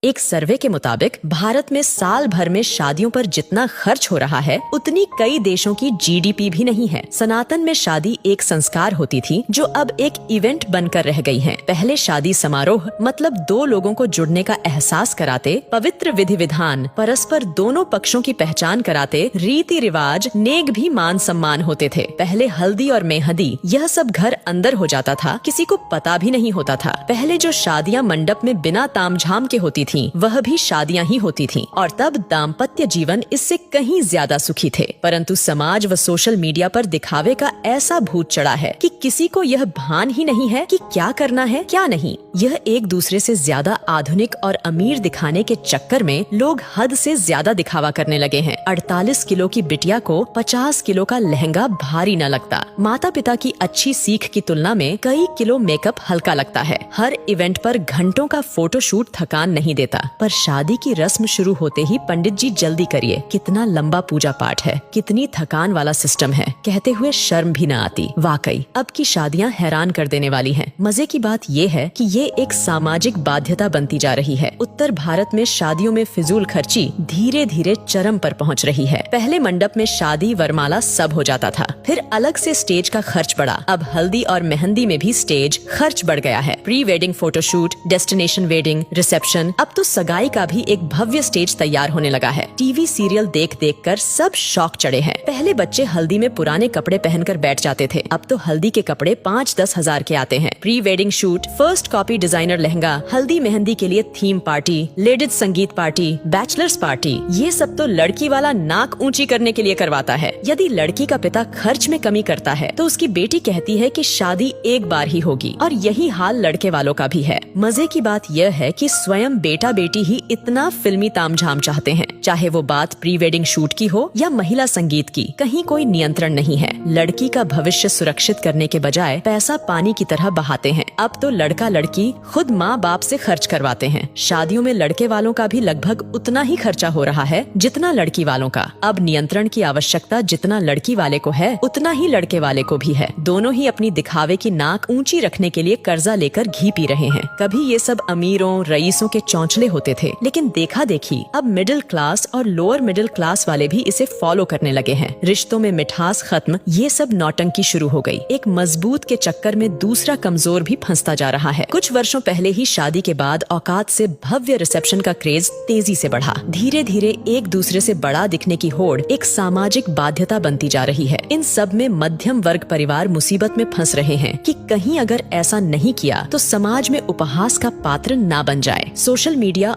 एक सर्वे के मुताबिक भारत में साल भर में शादियों पर जितना खर्च हो रहा है उतनी कई देशों की जीडीपी भी नहीं है। सनातन में शादी एक संस्कार होती थी जो अब एक इवेंट बनकर रह गई है। पहले शादी समारोह मतलब दो लोगों को जुड़ने का एहसास कराते, पवित्र विधि विधान, परस्पर दोनों पक्षों की पहचान कराते, रीति रिवाज, नेक भी मान सम्मान होते थे। पहले हल्दी और मेहंदी यह सब घर अंदर हो जाता था, किसी को पता भी नहीं होता था। पहले जो शादियां मंडप में बिना तामझाम के होती थी वह भी शादियां ही होती थीं और तब दाम्पत्य जीवन इससे कहीं ज्यादा सुखी थे। परंतु समाज व सोशल मीडिया पर दिखावे का ऐसा भूत चढ़ा है कि किसी को यह भान ही नहीं है कि क्या करना है क्या नहीं। यह एक दूसरे से ज्यादा आधुनिक और अमीर दिखाने के चक्कर में लोग हद से ज्यादा दिखावा करने लगे हैं। 48 किलो की बिटिया को 50 किलो का लहंगा भारी न लगता। माता पिता की अच्छी सीख की तुलना में कई किलो मेकअप हल्का लगता है। हर इवेंट पर घंटों का फोटोशूट थकान नहीं देता। पर शादी की रस्म शुरू होते ही पंडित जी जल्दी करिए, कितना लंबा पूजा पाठ है, कितनी थकान वाला सिस्टम है, कहते हुए शर्म भी न आती। वाकई अब की शादियां हैरान कर देने वाली हैं। मजे की बात ये है कि ये एक सामाजिक बाध्यता बनती जा रही है। उत्तर भारत में शादियों में फिजूल खर्ची धीरे धीरे चरम पर पहुंच रही है। पहले मंडप में शादी वरमाला सब हो जाता था, फिर अलग से स्टेज का खर्च बढ़ा। अब हल्दी और मेहंदी में भी स्टेज खर्च बढ़ गया है। Pre wedding photoshoot, destination wedding, reception, अब तो सगाई का भी एक भव्य स्टेज तैयार होने लगा है। टीवी सीरियल देख देख कर सब शौक चढ़े हैं। पहले बच्चे हल्दी में पुराने कपड़े पहनकर बैठ जाते थे, अब तो हल्दी के कपड़े 5-10 हजार के आते हैं। Pre wedding shoot, first copy designer lehenga, हल्दी मेहंदी के लिए थीम पार्टी, लेडीज संगीत पार्टी, बैचलर्स पार्टी, ये सब तो लड़की वाला नाक ऊंची करने के लिए करवाता है। यदि लड़की का पिता खर्च में कमी करता है तो उसकी बेटी कहती है कि शादी एक बार ही होगी, और यही हाल लड़के वालों का भी है। मजे की बात यह है कि स्वयं बेटा बेटी ही इतना फिल्मी तामझाम चाहते हैं, चाहे वो बात प्री वेडिंग शूट की हो या महिला संगीत की, कहीं कोई नियंत्रण नहीं है। लड़की का भविष्य सुरक्षित करने के बजाय पैसा पानी की तरह बहाते हैं। अब तो लड़का लड़की खुद माँ बाप से खर्च करवाते हैं। शादियों में लड़के वालों का भी लगभग उतना ही खर्चा हो रहा है जितना लड़की वालों का। अब नियंत्रण की आवश्यकता जितना लड़की वाले को है उतना ही लड़के वाले को भी है। दोनों ही अपनी दिखावे की नाक ऊंची रखने के लिए कर्जा लेकर घी पी रहे हैं। कभी ये सब अमीरों रईसों के चौंचले होते थे, लेकिन देखा देखी अब मिडिल क्लास और लोअर मिडिल क्लास वाले भी इसे फॉलो करने लगे हैं। रिश्तों में मिठास खत्म, ये सब नौटंकी शुरू हो गई। एक मजबूत के चक्कर में दूसरा कमजोर भी फंसता जा रहा है। कुछ वर्षों पहले ही शादी के बाद औकात से भव्य रिसेप्शन का क्रेज तेजी से बढ़ा। धीरे धीरे एक दूसरे से बड़ा दिखने की होड़ एक सामाजिक बाध्यता बनती जा रही है। इन सब में मध्यम वर्ग परिवार मुसीबत में फंस रहे हैं कि कहीं अगर ऐसा नहीं किया तो समाज में उपहास का पात्र ना बन जाए। Social media